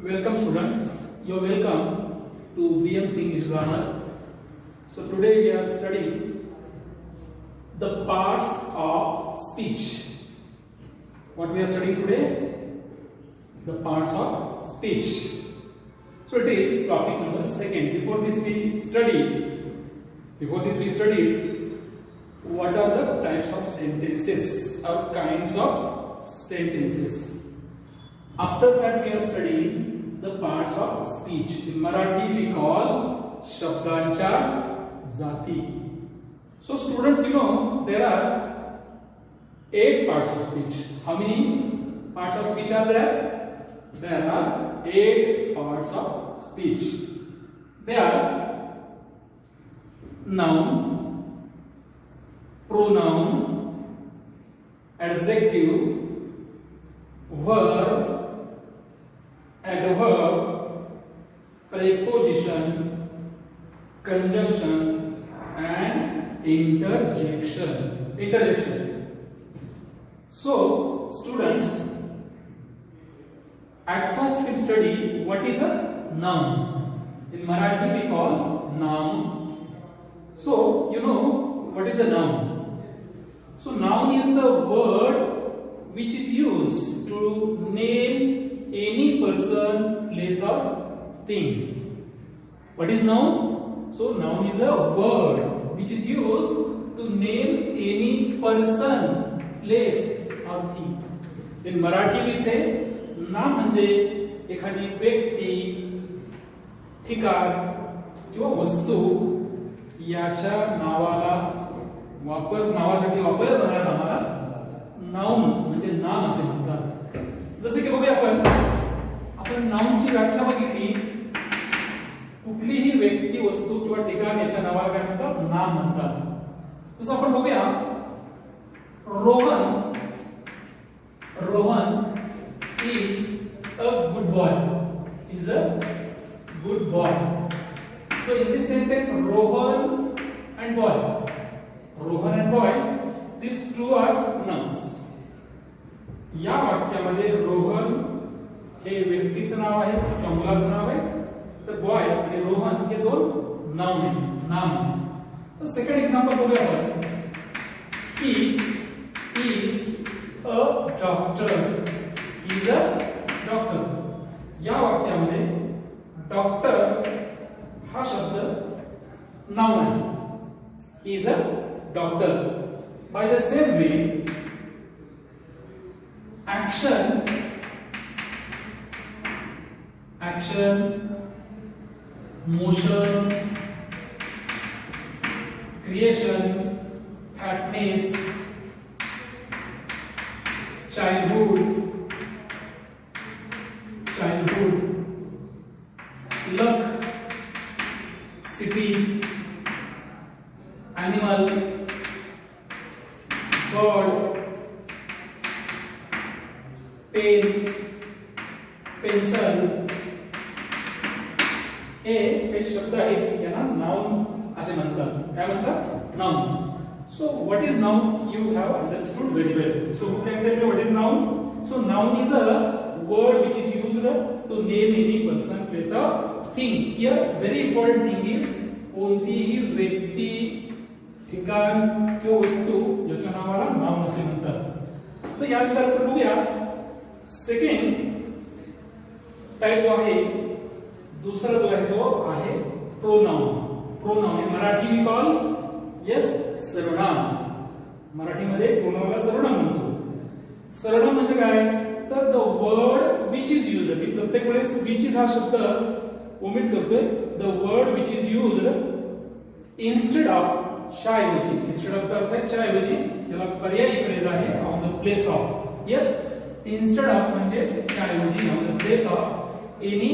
Welcome students, you are welcome to BMC English Grammar. So today we are studying the parts of speech. What we are studying today? The parts of speech. So it is topic number 2. Before this we studied what are the types of sentences or kinds of sentences. After that we are studying the parts of speech. In Marathi we call Shabdancha Jati. So students, you know there are 8 parts of speech. How many parts of speech are there? There are 8 parts of speech. They are noun, pronoun, adjective, verb, adverb, preposition, conjunction and interjection. So students, at first we study what is a noun. In Marathi we call noun. So you know what is a noun. So noun is the word which is used to name any person, place or thing. What is noun? So noun is a word which is used to name any person, place or thing. In Marathi we say नाम म्हणजे एखादी व्यक्ती, ठिकाण किंवा वस्तू याच्या नावासाठी वापरल्या जाणाऱ्या नामाला नाउन म्हणजे नाम असे म्हणतात. जसे की बघूया आपण नाउनची व्याख्या बघितली, कुठलीही व्यक्ती, वस्तू किंवा ठिकाण याच्या नावाला काय म्हणतात? नाम म्हणतात. तसं आपण बघूया Rohan is a good boy. Is a good boy. So in this sentence, Rohan and boy, these two are nouns. या वाक्यामध्ये रोहन हे व्यक्तीचं नाव आहे किंवा मुलाचं नाव आहे, तर बॉय आणि रोहन हे दोन नाम आहे. तर सेकंड एक्झाम्पल बघूया आपण. He is a doctor. Is a doctor. या वाक्यामध्ये डॉक्टर हा शब्द नाउन आहे. He is a doctor. By the same way, action, motion, creation, fatness, childhood, luck, city, animal, bird, pen, pencil, हे शब्द आहेत यांना नाउन असे म्हणतात. काय म्हणतात? Noun. So what is noun? You have understood very well. So who can tell me what is noun? So noun is a word which is used to name any person, place or thing. Here very important thing is कोणतीही व्यक्ती, ठिकाण किंवा वस्तू याच्या नावाला noun असे म्हणतात. तर यानंतर आपण बघूया सेकंड टाइप जो आहे, दुसरा जो आहे तो आहे pronoun. In Marathi we call सर्वनाम. मराठीमध्ये प्रोनाउनला सर्वनाम म्हणतो. सर्वनाम म्हणजे काय? तर the word which is used. मी प्रत्येक वेळेस विच इज हा शब्द ओमिट करतोय. The word which is used instead of च्या-ऐवजी. इन्स्टेड ऑफ चा अर्थ आहे च्या-ऐवजी, याला पर्यायी फ्रेज आहे on the place of. Instead of म्हणजे च्या-ऐवजी on the place of any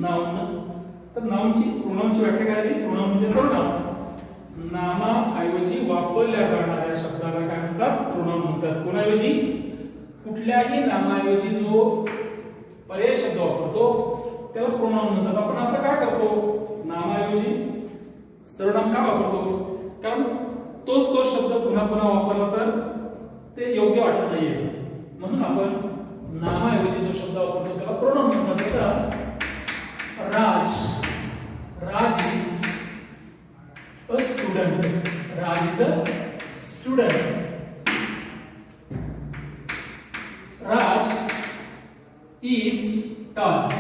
noun. तर नाउनची प्रोनाउनची व्याख्या काय आहे? प्रोनाउन म्हणजे सर्वनाम. नामाऐवजी वापरल्या जाणाऱ्या शब्दाला काय म्हणतात? प्रोनाउन म्हणतात. कोणाऐवजी? कुठल्याही नामाऐवजी जो पर्याय शब्द वापरतो त्याला प्रोनाउन म्हणतात. आपण असं का करतो? नामाऐवजी सर्वनाम का वापरतो? कारण तोच शब्द पुन्हा वापरला तर ते योग्य वाटत नाहीये, म्हणून आपण नामाऐवजी जो शब्द वापरतो त्याला प्रोनाउन म्हणतात. जसं Raj is a student. Raj is a student. Raj is tall.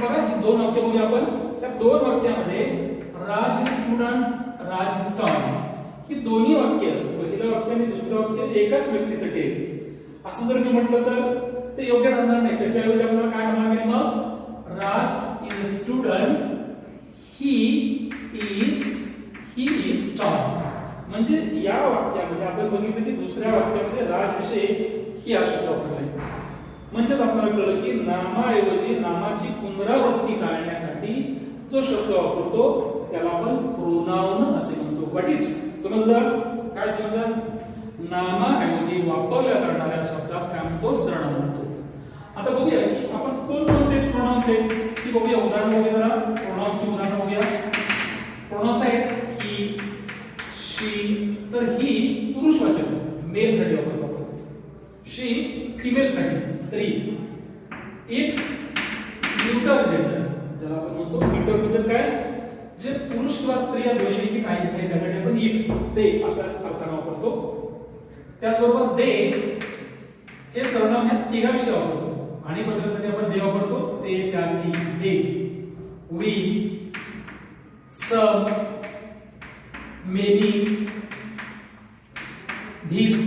बघा ही दोन वाक्य बघूया आपण. त्या दोन वाक्यामध्ये Raj is student, Raj is tall ही दोन्ही वाक्य, पहिलं वाक्य आणि दुसरं वाक्य एकाच व्यक्तीसाठी आहे. असं जर मी म्हटलं तर ते योग्य ठरणार नाही. त्याच्याऐवजी आपल्याला काय म्हणावं लागेल मग? Raj is a student, he is tall. म्हणजे या वाक्यामध्ये आपण बघितलं की दुसऱ्या वाक्यामध्ये राज विषयी ही हा शब्द वापरलाय. म्हणजेच आपल्याला कळलं की नामाऐवजी नामाची पुनरावृत्ती टाळण्यासाठी जो शब्द वापरतो त्याला आपण प्रोनाउन असे म्हणतो. What it? समजलं? काय समजलं? नामाऐवजी वापरल्या जाणाऱ्या शब्दास काय म्हणतो? सर्वनाम म्हणतो. आता बघूया की आपण कोणकोणते प्रोनाउन्स आहेत ती बघूया. उदाहरण बघूया जरा. प्रोनाउन्सची उदाहरण बघूया. प्रोनाउन्स आहेत ही, शी. तर ही पुरुषवाचक मेल साठी वापरतो आपण. शी फिमेल साठी स्त्री. इट न्यूटर जेंडर ज्याला आपण म्हणतो. न्यूटर म्हणजे काय? जे पुरुष किंवा स्त्री या दोन्हीपैकी काहीच नाही त्यासाठी आपण इट ते असा अर्थाने वापरतो. त्याचबरोबर दे हे सर्वनाम ह्या तिघांविषयी वापरतो. आणि वचनासाठी आपण दे वापरतो. ते, त्या, ती, they. We, some, many, this,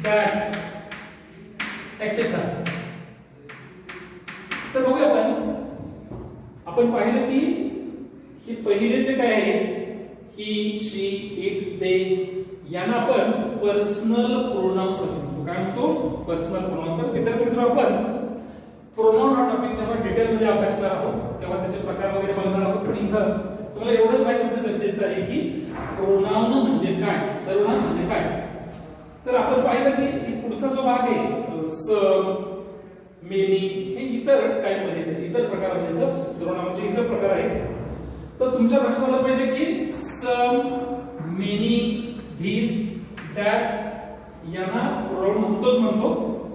that etcetera. तर बघूया आपण पाहिलं की ही पहिले जे काय आहे ही, शी, इट, दे यांना आपण पर्सनल प्रोनाउन्स असं म्हणतो. काय म्हणतो? Personal pronounce. तर विद्यार्थी आपण प्रोनाउन हा टॉपिक जेव्हा डिटेल मध्ये अभ्यासणार आहोत तेव्हा त्याचे प्रकार वगैरे बघणार आहोत. पण इथं तुम्हाला एवढंच माहिती असणं गरजेचं आहे की प्रोनाउन म्हणजे काय, सर्वनाम म्हणजे काय. तर आपण पाहिलं की पुढचा जो भाग आहे सम, मेनी हे इतर टाइप मध्ये येतात, इतर प्रकारामध्ये येतात. सर्वनामाचे इतर प्रकार आहेत. तर तुमच्या लक्षात आलं पाहिजे की सम, मेनी, धिस, दॅट यांना प्रोनाउन म्हणतोच म्हणतो.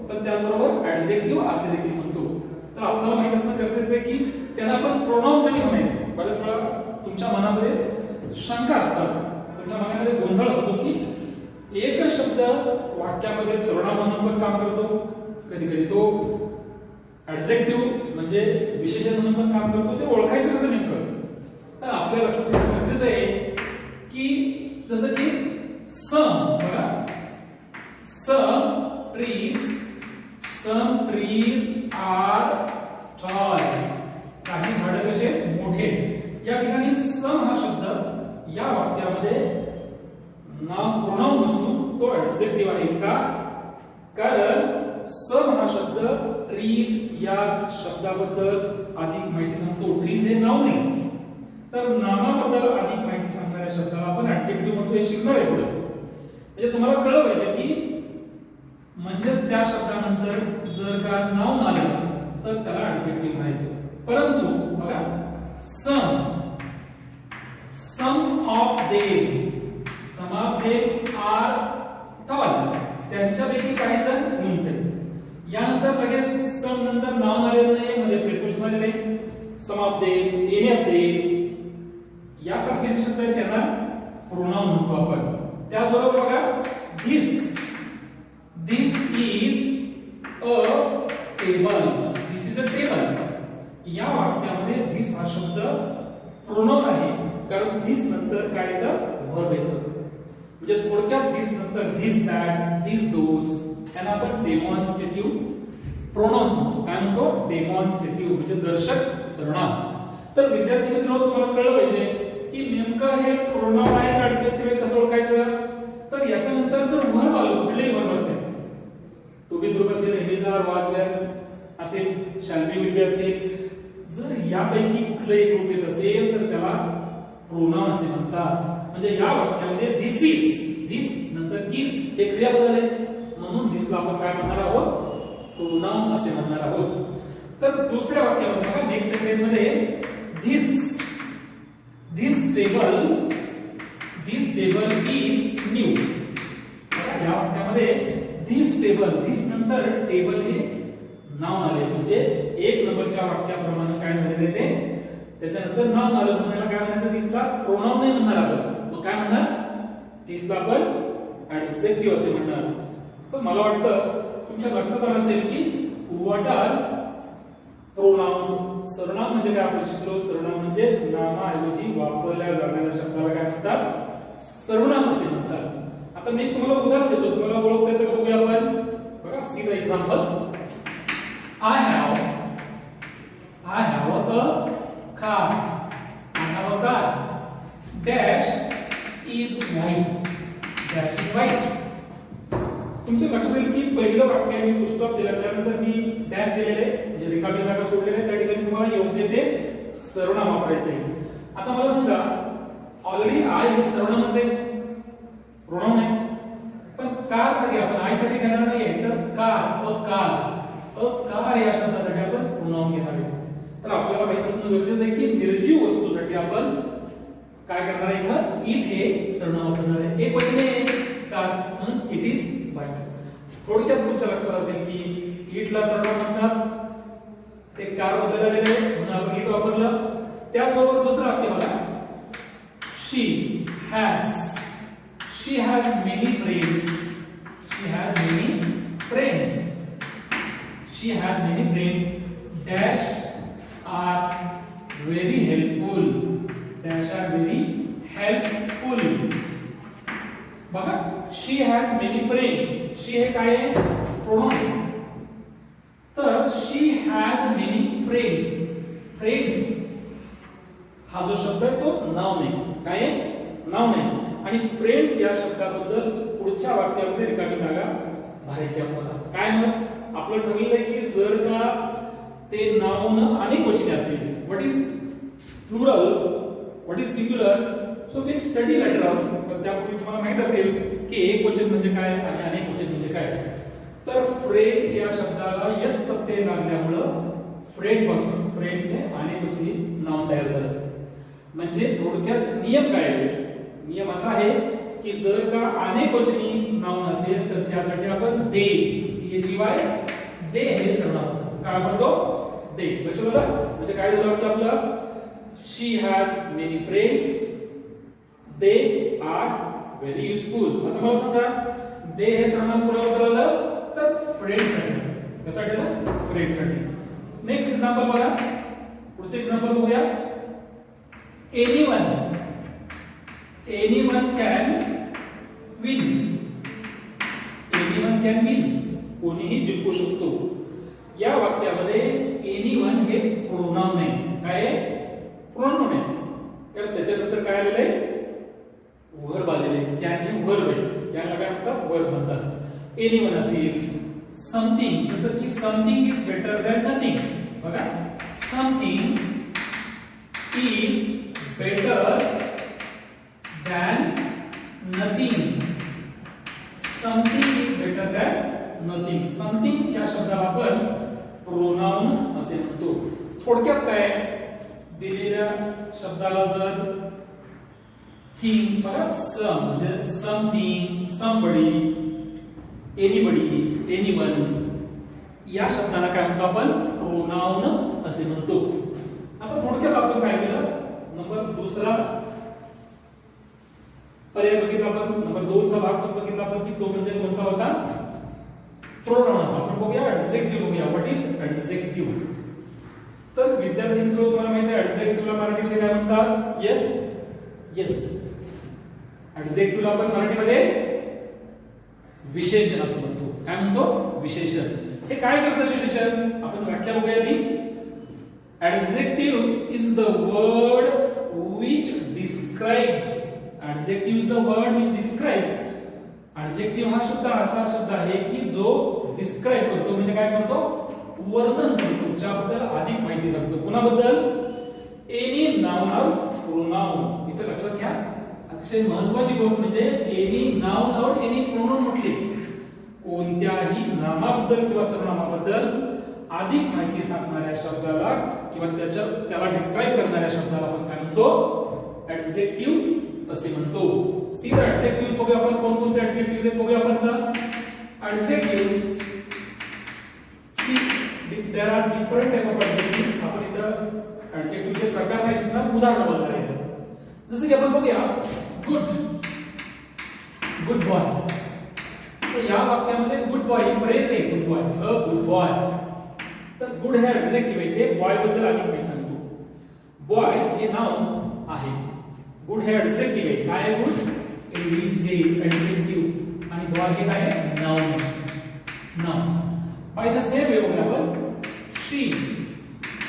पण त्याचबरोबर ऍडजेक्टिव्ह असे देखील म्हणतो. तर आपल्याला माहित असणं गरजेचं आहे की त्यांना आपण प्रोनाउन कधी म्हणायचं. बऱ्याच वेळा तुमच्या मनामध्ये शंका असतात, तुमच्या मनामध्ये गोंधळ असतो की एकच शब्द वाक्यामध्ये सर्वनाम म्हणून पण काम करतो, कधी कधी तो ऍडजेक्टिव्ह म्हणजे विशेषण म्हणून पण काम करतो. ते ओळखायचं कसं नेमकं? तर आपल्या लक्षात येणं गरजेचं आहे की जसं की सम बघा, some trees are tall. काही झाडं कसे मोठे. या ठिकाणी सम हा शब्द या वाक्यामध्ये नाम प्रोनाउन नसून तो ऍडजेक्टिव्ह आहे. का? कारण सम हा शब्द ट्रीज या शब्दाबद्दल अधिक माहिती सांगतो. ट्रीज हे नाव नाही, तर नामाबद्दल अधिक माहिती सांगणाऱ्या शब्दाला आपण ऍडजेक्टिव्ह म्हणतो. हे शिकणार आहे पुढे. म्हणजे तुम्हाला कळलं पाहिजे की म्हणजेच त्या शब्दानंतर जर का नाउन आलं तर त्याला ऍडजेक्टिव्ह म्हणायचं. परंतु बघा सम ऑफ देम आर टॉल. त्यांच्यापैकी काही जण उंच आहेत. यानंतर लगेच सम नंतर नाउन आलेलं नाही, मध्ये प्रिपोजिशन आलेलं नाही. Some of them, any of them यासारखे जे शब्द आहेत त्यांना प्रोनाउन म्हणतो आपण. त्याचबरोबर बघा this is a table. This is a table. या वाक्यामध्ये धिस हा शब्द प्रोनाउन आहे कारण धिस नंतर काय येतं? व्हर्ब येतं. म्हणजे थोडक्यात धिस नंतर धिस दॅट, धिस दोज यांना आपण डेमॉन्स्ट्रेटिव्ह प्रोनाउन्स म्हणतो. काय म्हणतो? डेमॉन्स्ट्रेटिव्ह म्हणजे दर्शक सर्वनाम. तर विद्यार्थी मित्रांनो तुम्हाला कळलं पाहिजे की नेमकं हे प्रोनाउन आहे का ऍडजेक्टिव्ह कसं ओळखायचं. तर याच्यानंतर जर व्हर्ब आलं, कुठलेही व्हर्ब असेल, टू बी रूप असेल, एम आर, वाज, वेअर असेल, शॅल बी, विल बी असेल, जर यापैकी कुठलंही ग्रुप येत असेल तर त्याला प्रोनाउन असे म्हणतात. म्हणजे या वाक्यामध्ये दिस नंतर इज हे क्रियापद आहे म्हणून दिसला आपण काय म्हणणार आहोत? प्रोनाउन असे म्हणणार आहोत. तर दुसऱ्या वाक्यामध्ये बघा नेक्स्ट सेंटेन्स मध्ये दिस टेबल इज न्यू. या वाक्यामध्ये दिस टेबल, दिस नंतर टेबल हे नाउन आले, म्हणजे एक नंबरच्या वाक्याप्रमाणे काय झालेले ते त्याच्यानंतर नाउन आलं म्हणून याला काय म्हणायचं, तीसला प्रोनाउन नाही म्हणणार आपण, मग काय म्हणणार, तीसला आपण ऍडजेक्टिव्ह असे म्हणणार. पण मला वाटतं तुमच्या लक्षात आलं असेल की व्हॉट आर प्रोनाउन्स. सर्वनाम म्हणजे काय आपण शिकलो, सर्वनाम म्हणजे नामाऐवजी वापरल्या जाणाऱ्या शब्दाला काय म्हणतात, सर्वनाम असे म्हणतात. आता मी तुम्हाला उदाहरण देतो, तुम्हाला ओळखता येतं का बघूया आपण. बघा, see the example. I have a car. I have a car. Dash is white. Dash is white. तुमच्या लक्षात येईल की पहिलं वाक्य मी फुल स्टॉप दिला, त्यानंतर मी डॅश दिलेले म्हणजे रिकामी जागा सोडलेले, त्या ठिकाणी तुम्हाला योग्य ते सर्वनाम वापरायचे. आता मला सांगा, ऑलरेडी आय हे सर्वनामच आहे, प्रोनाउन आहे, पण कार साठी आपण आय साठी घेणार नाहीये, तर कार कार या शब्दासाठी आपण प्रोनाउन घेणार आहे. तर आपल्याला माहित असणं गरजेचं आहे की निर्जीव वस्तूसाठी आपण काय करणार आहे, इथं इट हे सर्वनाम वापरणार आहे. एक वचन आहे कार, म्हणून इट इज व्हाईट. थोडक्यात तुमच्या लक्षात असेल की इटला सर्वनाम म्हणतात, ते कार बद्दल आलेले म्हणून आपण इट वापरलं. त्याचबरोबर दुसरं वाक्य बघा, she has many friends. She has many friends. She has many friends. Dash are very helpful. Dash are very helpful. बघा, she has many friends. she हे काय आहे, प्रोनाउन आहे. तर she has many friends. friends हा जो शब्द आहे तो नाउन आहे. काय आहे, नाउन आहे. आणि फ्रेंड्स या शब्दाबद्दल पुढच्या वाक्यामध्ये रिकामी जागा भरायची आपल्याला. काय मग आपलं ठरलेलं आहे की जर का ते नाउन अनेक वचने असेल, what is plural, what is singular, so we study later on. तर त्यापूर्वी तुम्हाला माहित असेल की एक वचन म्हणजे काय आणि अनेक वचन म्हणजे काय. तर फ्रेंड या शब्दाला यस प्रत्यय लागल्यामुळं फ्रेंड पासून फ्रेंड्स हे अनेक वचनी नाउन तयार झालं. म्हणजे थोडक्यात नियम काय आहे, नियम असा आहे की जर का अनेक वचनी नाउन असेल तर त्यासाठी आपण दे दे हे सर्वनाम काय म्हणतो, दे. लक्षात आलं, म्हणजे काय झालं की आपलं she has many friends, they are very useful. आता मला सांगा, दे हे सर्वनाम कोणाबद्दल आलं, तर फ्रेंड साठी. कशासाठी आलं, फ्रेंड साठी. नेक्स्ट एक्झाम्पल बघा, पुढचे एक्झाम्पल बघूया. Anyone can win. Anyone can win, कोणीही जिंकू शकतो. या वाक्यामध्ये एनीवन हे प्रोनाउन आहे. काय आहे, प्रोनाउन आहे. तर त्याच्यानंतर काय आलेलं आहे, वर्ब आलेले आहे. कॅन हे वर्ब आहे, याला काय म्हणतात, वर्ब म्हणतात. एनीवन असेल, समथिंग, जसं की something is better than nothing. बघा, something is better than nothing. Something is better than nothing. Something या शब्दाला आपण प्रोनाउन असे म्हणतो. थोडक्यात काय, दिलेल्या शब्दाला जर थिंग, बघा, सम म्हणजे समथिंग, समबडी, एनीबडी, एनीवन या शब्दाला काय म्हणतो आपण, प्रोनाउन असे म्हणतो. आता थोडक्यात आपण काय केलं, नंबर दुसरा पर्याय बघितला आपण, नंबर 2 चा भाग पण बघितला आपण की तो म्हणजे कोणता होता, प्रोनाउन. आपण बघूया ऍडजेक्टिव्ह बघूया. What is adjective. तर विद्यार्थी मित्र, तुम्हाला माहिती आहे ऍडजेक्टिव्हला मराठीमध्ये काय म्हणतात, येस. ऍडजेक्टिव्हला आपण मराठीमध्ये विशेषण असं म्हणतो. काय म्हणतो, विशेषण. हे काय करतं विशेषण, आपण व्याख्या बघूया आधी. Adjective is the word which describes. Adjective is the word which describes. Adjective हा शब्द असा शब्द आहे की जो डिस्क्राइब करतो, म्हणजे काय करतो, वर्णन करतो, ज्याबद्दल अधिक माहिती सांगतो. कोणाबद्दल, एनी नाउन और प्रोनाउन. इथे लक्षात घ्या, अतिशय महत्त्वाची गोष्ट म्हणजे एनी नाउन और एनी प्रोनाउन म्हटले. कोणत्याही नामाबद्दल किंवा सर्वनामाबद्दल अधिक माहिती सांगणाऱ्या शब्दाला किंवा त्याला डिस्क्राइब करणाऱ्या शब्दाला आपण काय म्हणतो, ऍडजेक्टिव्ह असे म्हणतो. सी द ऍडजेक्टिव्ह बघूया आपण, कोणकोणते ऍडजेक्टिव्ह आहेत बघूया आपण. Adjective see there are different type of adjective. आपण इथं ऍडजेक्टिव्हचे प्रकार काय शिकणार, उदाहरण बघणार आहे. जसं की आपण बघूया गुड, गुड बॉय. तर या वाक्यामध्ये गुड बॉय ही फ्रेज आहे, good boy, a good boy. तर गुड हे ऍडजेक्टिव्ह आहे, ते बॉय बद्दल अधिक माहिती सांगतो. बॉय हे नाव आहे, गुड हे ऍडजेक्टिव्ह आहे. काय आहे गुड, ऍडजेक्टिव्ह, आणि बॉय हे काय आहे, noun. Noun. By the same way बघूया आपण she,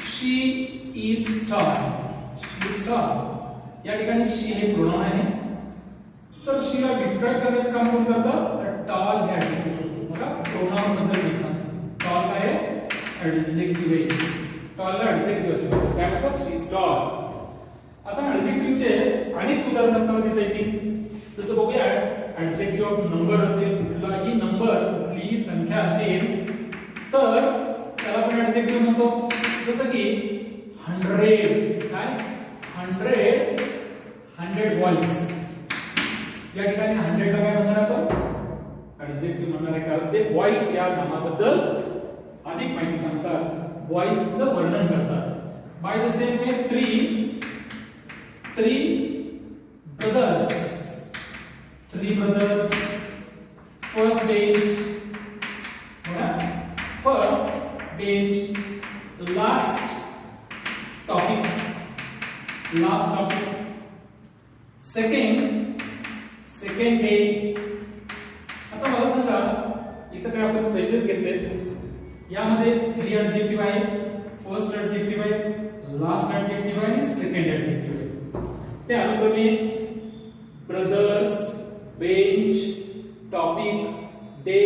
she is tall, she is tall. या ठिकाणी शी हे प्रोनाउन आहे. तर शीला डिस्क्राइब करण्याचं काम कोण करतं, टॉल हे ऍडजेक्टिव्ह. बघा प्रोनाउन बद्दल घ्यायचा. टॉल काय आहे, ऍडजेक्टिव्ह आहे. टॉलला ऍडजेक्टिव्ह असतो, काय म्हणतात, शी इज टॉल. आता ऍडजेक्टिव्हचे अनेक उदाहरण आपल्याला देता येतील. जसं बघूया ऍडजेक्टिव्ह ऑफ नंबर असेल, कुठलाही नंबर, कुठलीही संख्या असेल तर त्याला आपण ऍडजेक्टिव्ह म्हणतो. जसं की 100, काय 100 बॉयज. या ठिकाणी 100 ला काय म्हणणार आपण, ऍडजेक्टिव्ह म्हणणार आहे, कारण ते बॉयज या नामाबद्दल अधिक माहिती सांगतात, बॉयजचं वर्णन करतात. Bye the same way 3 brothers, first bench, last topic, second day. आता मला सांगा इथं काय आपण फ्रेजेस घेतलेत, यामध्ये 3 ऍडजेक्टिव्ह आहे, फर्स्ट ऍडजेक्टिव्ह आहे, लास्ट ऍडजेक्टिव्ह आहे आणि सेकंड ऍडजेक्टिव्ह आहे. ते अनुक्रमे ब्रदर्स, बेंच, टॉपिक, डे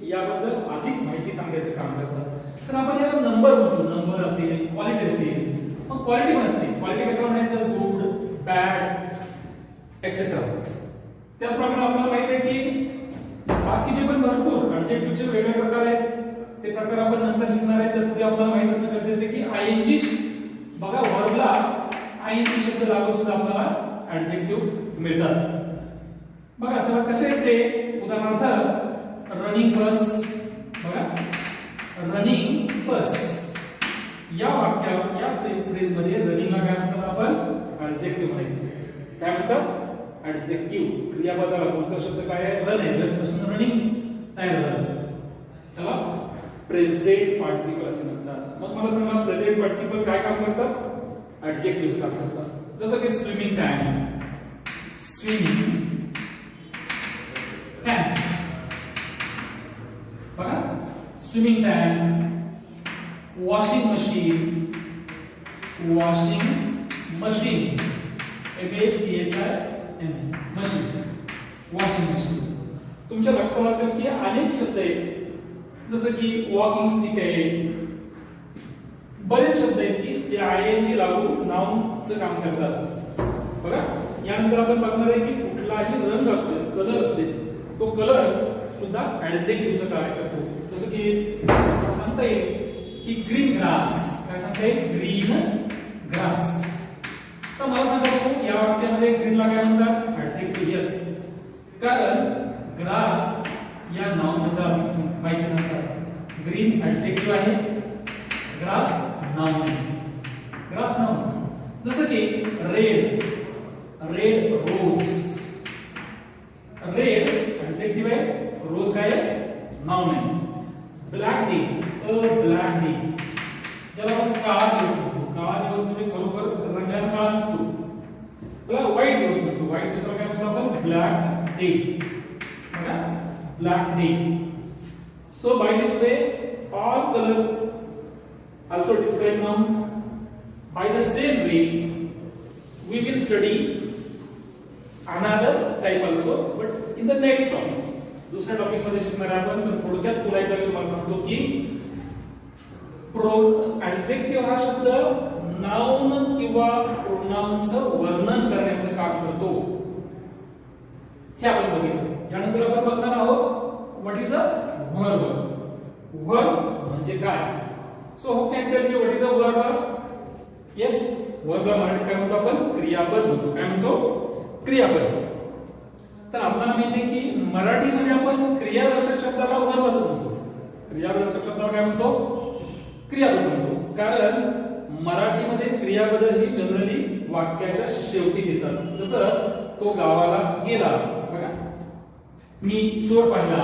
याबद्दल अधिक माहिती सांगायचं काम करतात. तर आपण याला नंबर म्हणतो, नंबर असेल, क्वालिटी असेल. मग क्वालिटी पण असते, क्वालिटी कशावर म्हणायचं, गुड, बॅड एक्सेट्रा. त्याचप्रमाणे आपल्याला माहिती आहे की बाकीचे पण भरपूर ऍडजेक्टिव्हचे वेगळे प्रकार आहेत, ते प्रकार आपण नंतर शिकणार आहे. तर पुढे आपल्याला माहिती असणं गरजेचं आहे की आयएनजी, बघा वर्बला आयएनजी शब्द लागू सुद्धा आपल्याला ऍडजेक्टिव्ह मिळतात. बघा त्याला कसे येते, उदाहरणार्थ रनिंग बस. बघा रनिंग बस या फ्रेज मध्ये रनिंगला काय म्हणतात आपण, ऍडजेक्टिव्ह म्हणायचं. काय म्हणतात, ऍडजेक्टिव्ह. क्रियापदाला पुढचा शब्द काय आहे, रन आहे, रन पासून रनिंग तयार झालं, त्याला प्रेझेंट पार्टिसिपल असे म्हणतात. मग मला सांगा प्रेझेंट पार्टिसिपल काय काम करतात, ऍडजेक्टिव्ह काम करतात. जसं की स्विमिंग टाइम, स्विमिंग टँक. बघा swimming tank, washing machine, MACHIN machine, washing machine. तुमच्या लक्षात असेल की अनेक शब्द आहेत, जसं की वॉकिंग स्टिक आहे, बरेच शब्द आहेत की जे आयएनजी लागू नाउनचं काम करतात. बघा यानंतर आपण बघणार आहे की कुठलाही रंग असू दे, कलर असू दे, तो कलर सुद्धा ऍडजेक्टिव्हचं कार्य करतो. जसं की सांगता येईल की ग्रीन ग्रास, काय सांगता येईल, ग्रीन ग्रास. तर मला सांगा या वाक्यामध्ये ग्रीनला काय म्हणतात, ऍडजेक्टिव्ह. यस, कारण ग्रास या नाउन बद्दल अधिक माहिती सांगतात. ग्रीन ऍडजेक्टिव्ह आहे, ग्रास नाउन आहे. Grass noun. जसं की रेड रोज, रेड ऍडजेक्टिव्ह आहे, रोज काय आहे, नाउन आहे. ब्लॅक डे, ब्लॅक डे, ज्याला आपण काळा दिवस म्हणतो. काळा दिवस म्हणजे खरोखर रंगाने काळा नसतो, त्याला व्हाईट दिवस म्हणतो. व्हाईट दिवसाला काय म्हणतो आपण, ब्लॅक डे. बघा black day. So by this way all colours also describe noun. By the same way we will study another type also, but in the next topic. दुसऱ्या टॉपिक मध्ये शिकणार आपण. तर थोडक्यात तुला एकदा मी मला सांगतो की ऍडजेक्टिव्ह हा शब्द नाउन किंवा प्रोनाउनचं वर्णन करण्याचं काम करतो, हे आपण बघितलं. यानंतर आपण बघणार आहोत what is a verb. Verb म्हणजे काय. So who can tell me what is a verb. Yes, वर्बला मराठीत काय म्हणतो आपण, क्रियापद म्हणतो. काय म्हणतो, क्रियापद. तर आपल्याला माहिती आहे की मराठीमध्ये आपण क्रियादर्शक शब्दाला वर्ब असं म्हणतो. क्रियादर्शक शब्दाला काय म्हणतो, क्रियापद म्हणतो, कारण मराठीमध्ये क्रियापद ही जनरली वाक्याच्या शेवटी येतात. जसं तो गावाला गेला, बघा, मी चोर पाहिला,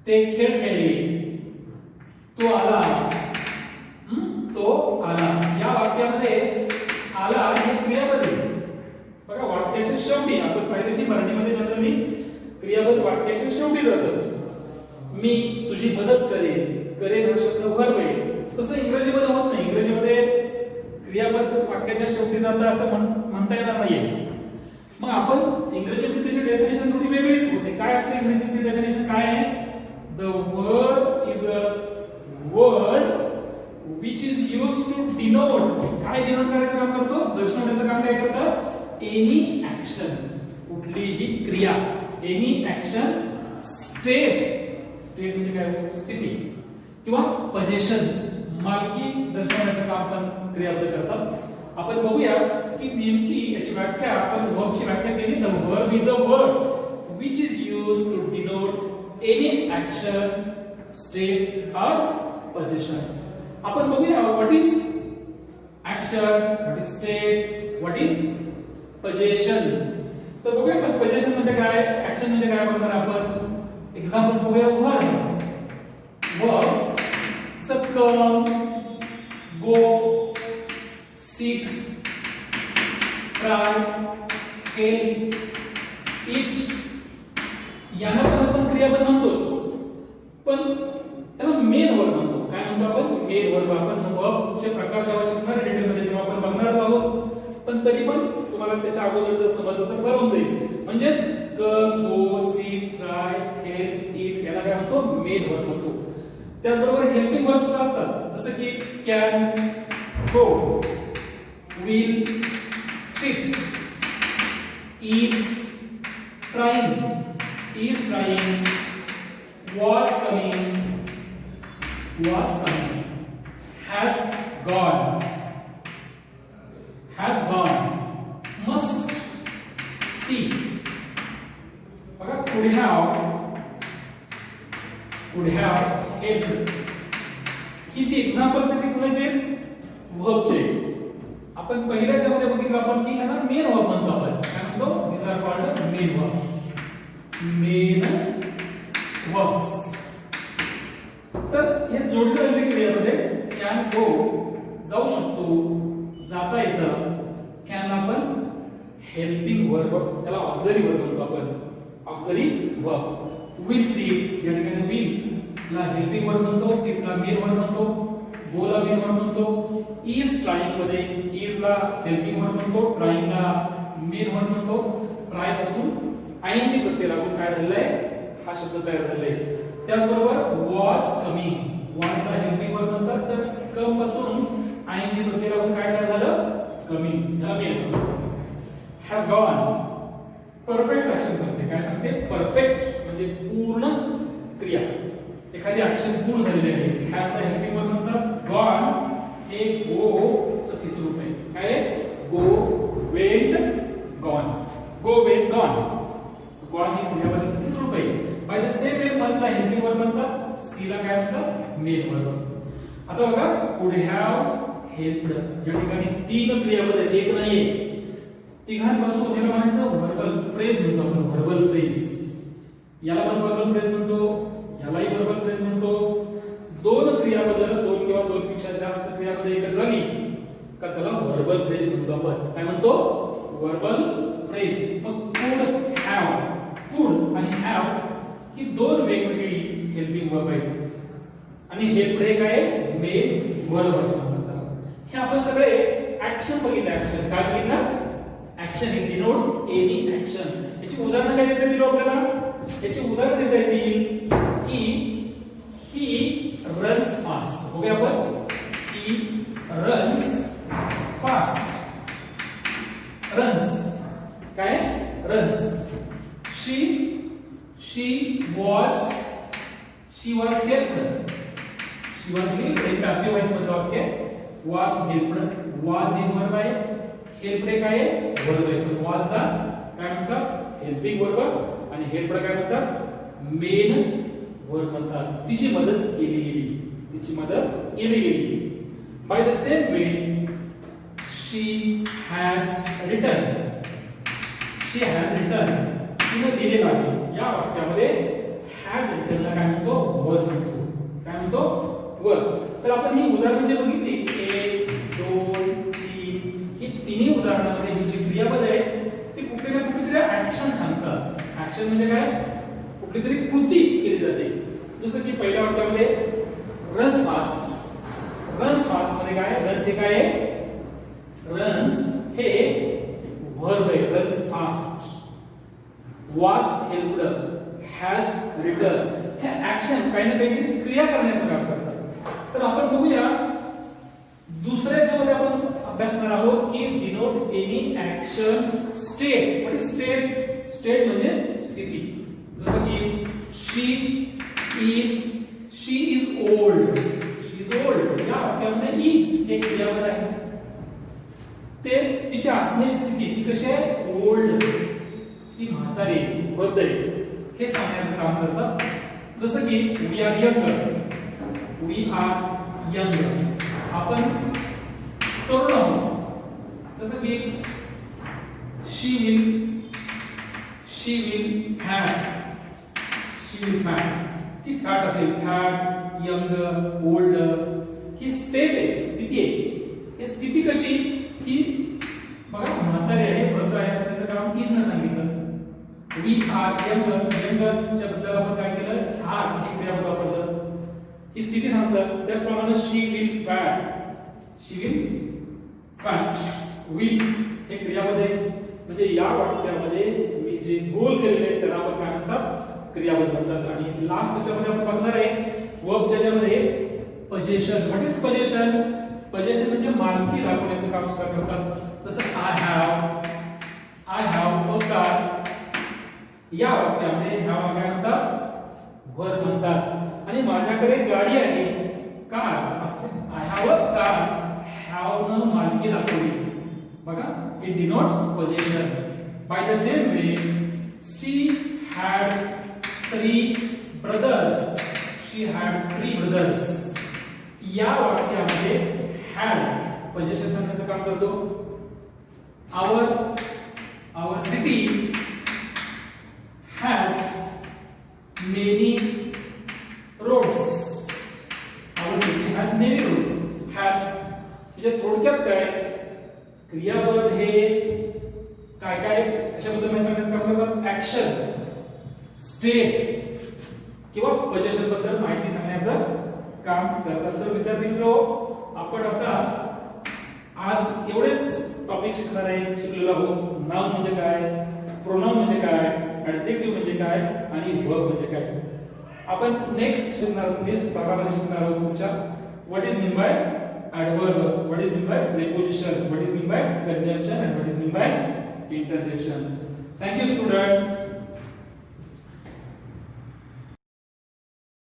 ते खेळ खेळले, तो आला, तो आला. या वाक्यामध्ये आला हे क्रियापद आहे. बघा, वाक्याच्या शेवटी आपण पाहिलं की मराठीमध्ये जनरली क्रियापद वाक्याच्या शेवटी जातात. मी तुझी मदत करेन, करेन हा शब्द वर्ब आहे. तसं इंग्रजीमध्ये होत नाही. इंग्रजीमध्ये क्रियापद वाक्याच्या शेवटी जातं असं म्हणता येणार नाहीये. मग आपण इंग्रजीमध्ये त्याची डेफिनेशन थोडी वेगळीच होते. काय असते इंग्रजीची डेफिनेशन काय आहे? The word is a word which is used to denote. काय डिनोट करायचं काम करतो? दर्शवण्याचं काम काय करतं? एनी ऍक्शन, कुठलीही क्रिया, एनी ऍक्शन, स्टेट, स्टेट म्हणजे काय? स्थिती, किंवा पोझिशन, मालकी दर्शवण्याचं काम पण क्रियापद करतात. आपण बघूया की नेमकी याची व्याख्या, आपण वर्बची व्याख्या केली. The verb is a word which is used to denote any action, state or position. आपण बघूया what is action, what is state, what is position. तर बघूया पण पोझिशन म्हणजे काय, ऍक्शन म्हणजे काय बघणार आपण. एक्झाम्पल्स बघूया. Verbs come, go, sit, try, help, eat. यांना पण आपण क्रियापद म्हणतोच, पण त्याला मेन वर्ब म्हणतो. काय म्हणतो आपण? Main verb. आपण वर्बचे प्रकार जेव्हा शिकणार डिटेलमध्ये तेव्हा आपण बघणार आहोत, पण तरी पण तुम्हाला त्याच्या अगोदर जर समजलं तर बरोबर जाईल. म्हणजेच कम, go, sit, try, help, it याला काय म्हणतो? मेन वर्ब म्हणतो. त्याचबरोबर हेल्पिंग वर्ब्स असतात, जसं की can, go, will, sit, is, trying, is trying, was coming, has gone, must see. बघा, could have, helped. ही जी एक्झाम्पल्स आहेत ती कुणाचे? वर्बचे. आपण पहिल्याच्या मध्ये बघितलं आपण की ह्याला मेन वर्ब म्हणतो. आपण काय म्हणतो? these are called main verbs. Main verbs. तर हे जोडलेले क्रियामध्ये कॅन, गो, जाऊ शकतो, जाता येतं. कॅन आपण हेल्पिंग वर्ब, त्याला ऑक्झिलरी वर्ब म्हणतो आपण, ऑक्झिलरी वर्ब. विल, सीट, या ठिकाणी विल ला हेल्पिंग वर्ब म्हणतो, सीट ला मेन वर्ब म्हणतो, गो ला मेन वर्ब म्हणतो. इज ट्राइंग मध्ये इज ला हेल्पिंग वर्ब म्हणतो, ट्राइंग ला मेन वर्ब म्हणतो. ट्राय पासून आयएनजी प्रत्यय लागून काय झालेलाय? हा शब्द तयार झालेला आहे. त्याचबरोबर वॉज कमिंग, वॉज ला हेल्पिंग वर्ब म्हणतात, तर कम पासून आयएनजी प्रत्यय लागून काय तयार झालं? कमिंग, याला main. Has gone, perfect action सांगते. काय सांगते? परफेक्ट म्हणजे पूर्ण क्रिया, एखादी ऍक्शन पूर्ण झालेली आहे. हॅज ला हेल्पिंग वर्ब म्हणतात. गॉन हे गो चं तिसरं रूप आहे. काय? गो, वेंट, गॉन. गो, वेंट, गॉन. गॉन हे क्रियापदाचं तिसरं रूप आहे. Bye the same we must ला हेल्पिंग वर्ब म्हणतात, सी ला काय म्हणतात? Main verb. आता बघा, कुड हॅव, हेल्प्ड, या ठिकाणी तीन क्रियापद आहेत, एक नाहीये. तिघांपासून याला म्हणायचं व्हर्बल फ्रेज म्हणतो आपण. व्हर्बल फ्रेज, याला पण व्हर्बल फ्रेज म्हणतो, यालाही व्हर्बल फ्रेज म्हणतो. दोन क्रियापद, दोन किंवा दोन पेक्षा जास्त क्रियापद एकत्र झाली का त्याला व्हर्बल फ्रेज म्हणतो आपण. काय म्हणतो? Verbal phrase. मग कुड हॅव, कुड आणि हॅव ही दोन वेगवेगळी हेल्पिंग वर्ब आहेत, आणि हेल्प हे काय? मेन वर्ब असं म्हणतात. हे आपण सगळे ऍक्शन बघितलं. ऍक्शन काय बघितलं? Action it denotes any action. याची उदाहरणं काय देता येतील आपल्याला? याची उदाहरणं देता येतील की ही रन्स फास्ट. बघूया आपण. He runs fast. रन्स काय? Runs. she was helped. She was helped. एक पैसिव वॉइस मध्ये वाक्य was helped. was हे वर्ब आहे, helped काय आहे? वर्ब आहे. पण was ला काय म्हणतात? हेल्पिंग वर्ब, आणि helped काय म्हणतात? मेन वर्ब म्हणतात. तिची मदत केली गेली. तिची मदत केली गेली. By the same way she has written. She has written, तिने लिहिलेलं आहे. या वाक्यामध्ये हॅज रिटनला काय म्हणतो? वर म्हणतो. काय म्हणतो? वर. तर आपण ही उदाहरणं जे बघितली 1 2 3 ही तिन्ही उदाहरणांमध्ये ही जी क्रियापद आहे ती कुठली ना कुठली ऍक्शन सांगतात. ऍक्शन म्हणजे काय? कुठली तरी कृती केली जाते. जसं की पहिल्या वाक्यामध्ये रन्स फास्ट. रन्स फास्ट मध्ये काय? रन्स हे काय आहे? रन्स हे वर्ब आहे. Runs fast. was helped, has written हे ऍक्शन काही ना काहीतरी क्रिया करण्याचं काम करतात. तर आपण बघूया दुसऱ्याच्या मध्ये आपण अभ्यासणार आहोत की denote any action state. What is state? State म्हणजे स्थिती. जसं की she is old. She is old या वाक्यामध्ये इज हे क्रियापद आहे. ते तिची असण्याची स्थिती ती कशी आहे? ओल्ड. ती म्हातारी, वृद्ध आहे हे सांगण्याचं काम करतात. जसं की we are young. We are young, आपण तरुण आहोत. जसं की शी विल फॅट. ती फॅट असेल. फॅट, यंग, ओल्ड ही स्टेट आहे, स्थिती आहे. ही स्थिती कशी? ती बघा म्हातारी आहे, वृद्ध आहे असं त्याचं काम इज न सांगितलं. We are young. यंग शब्द आपण काय केलं? आर हे क्रियापद वापरलं. ही स्थिती सांगतात. त्याचप्रमाणे शी विल फॅट. विल हे क्रियापद आहे. म्हणजे या वाक्यामध्ये मी जे गोल केलेले आहे त्याला आपण काय म्हणतात? क्रियापद म्हणतात. आणि लास्ट त्याच्यामध्ये आपण बघणार आहे वर्ब ज्याच्यामध्ये position. What is position? Position म्हणजे मालकी दाखवण्याचं काम करतात. जसं आय हॅव अ कार. या वाक्यामध्ये ह्या वाक्या म्हणतात? वर म्हणतात. आणि माझ्याकडे गाडी आहे. कार असते. I have a car. Have न मालकी दाखवली. बघा it denotes position. Bye the same way she had 3 brothers. She had 3 brothers. या वाक्यामध्ये हॅड पोझिशन सांगण्याचं काम करतो. आवर city has many roads. Our city has many roads. Has म्हणजे थोडक्यात काय? क्रियापद हे काय काय अशाबद्दल सांगण्याचं काम करतात? ऍक्शन, स्टेट किंवा पोझिशन बद्दल माहिती सांगण्याचं काम करतात. तर विद्यार्थी मित्रो, आपण आता आज एवढेच टॉपिक शिकणार आहे. शिकलेलो आहोत नाउन म्हणजे काय, प्रोनाउन म्हणजे काय, ऍडजेक्टिव्ह म्हणजे काय आणि वर्ब म्हणजे काय. आपण नेक्स्ट भागामध्ये शिकणार आहोत तुमच्या what is mean by adverb, what is mean by preposition, what is mean by conjunction and what is mean by interjection. Thank you students.